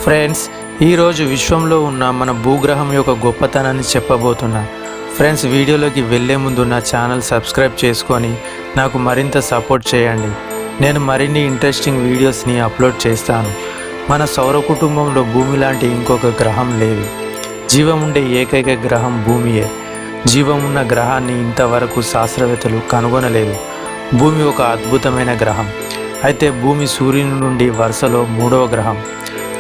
Friends, ఈరోజు విశ్వంలో ఉన్న మన భూగ్రహం యొక్క గొప్పతనాన్ని చెప్పబోతున్నా. ఫ్రెండ్స్, వీడియోలోకి వెళ్ళే ముందు నా ఛానల్ సబ్స్క్రైబ్ చేసుకొని నాకు మరింత సపోర్ట్ చేయండి. నేను మరిన్ని ఇంట్రెస్టింగ్ వీడియోస్ని అప్లోడ్ చేస్తాను. మన సౌర కుటుంబంలో భూమి లాంటి ఇంకొక గ్రహం లేదు. జీవం ఉండే ఏకైక గ్రహం భూమియే. జీవం ఉన్న గ్రహాన్ని ఇంతవరకు శాస్త్రవేత్తలు కనుగొనలేదు. భూమి ఒక అద్భుతమైన గ్రహం. అయితే భూమి సూర్యుని నుండి వరుసలో 3వ గ్రహం.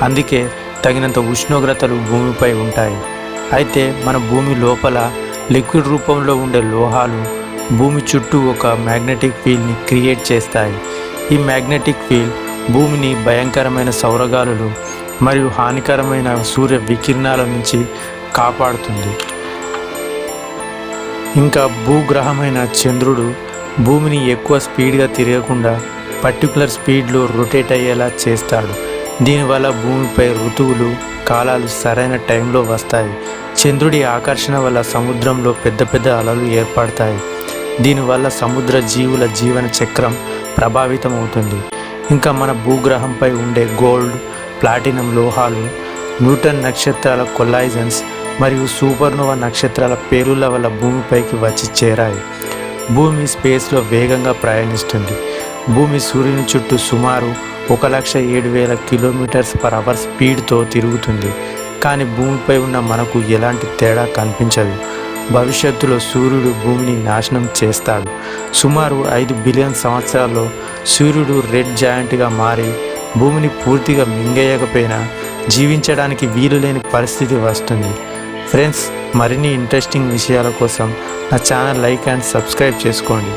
అందుకే తగినంత ఉష్ణోగ్రతలు భూమిపై ఉంటాయి. అయితే మన భూమి లోపల లిక్విడ్ రూపంలో ఉండే లోహాలు భూమి చుట్టూ ఒక మ్యాగ్నెటిక్ ఫీల్డ్ని క్రియేట్ చేస్తాయి. ఈ మ్యాగ్నెటిక్ ఫీల్డ్ భూమిని భయంకరమైన సౌరగాలులు మరియు హానికరమైన సూర్య వికిరణాల నుంచి కాపాడుతుంది. ఇంకా భూగ్రహమైన చంద్రుడు భూమిని ఎక్కువ స్పీడ్గా తిరగకుండా పర్టికులర్ స్పీడ్లో రొటేట్ అయ్యేలా చేస్తాడు. దీనివల్ల భూమిపై ఋతువులు, కాలాలు సరైన టైంలో వస్తాయి. చంద్రుడి ఆకర్షణ వల్ల సముద్రంలో పెద్ద పెద్ద అలలు ఏర్పడతాయి. దీనివల్ల సముద్ర జీవుల జీవన చక్రం ప్రభావితం అవుతుంది. ఇంకా మన భూగ్రహంపై ఉండే గోల్డ్, ప్లాటినం లోహాలు న్యూటన్ నక్షత్రాల కొలైజన్స్ మరియు సూపర్నోవా నక్షత్రాల పేలుళ్ల వల్ల భూమిపైకి వచ్చి చేరాయి. భూమి స్పేస్లో వేగంగా ప్రయాణిస్తుంది. భూమి సూర్యుని చుట్టూ సుమారు 1,07,000 km/h స్పీడ్తో తిరుగుతుంది. కానీ భూమిపై ఉన్న మనకు ఎలాంటి తేడా కనిపించదు. భవిష్యత్తులో సూర్యుడు భూమిని నాశనం చేస్తాడు. సుమారు 5 బిలియన్ సంవత్సరాల్లో సూర్యుడు రెడ్ జాయింట్గా మారి భూమిని పూర్తిగా మింగేయకపోయినా జీవించడానికి వీలులేని పరిస్థితి వస్తుంది. ఫ్రెండ్స్, మరిన్ని ఇంట్రెస్టింగ్ విషయాల కోసం నా ఛానల్ లైక్ అండ్ సబ్స్క్రైబ్ చేసుకోండి.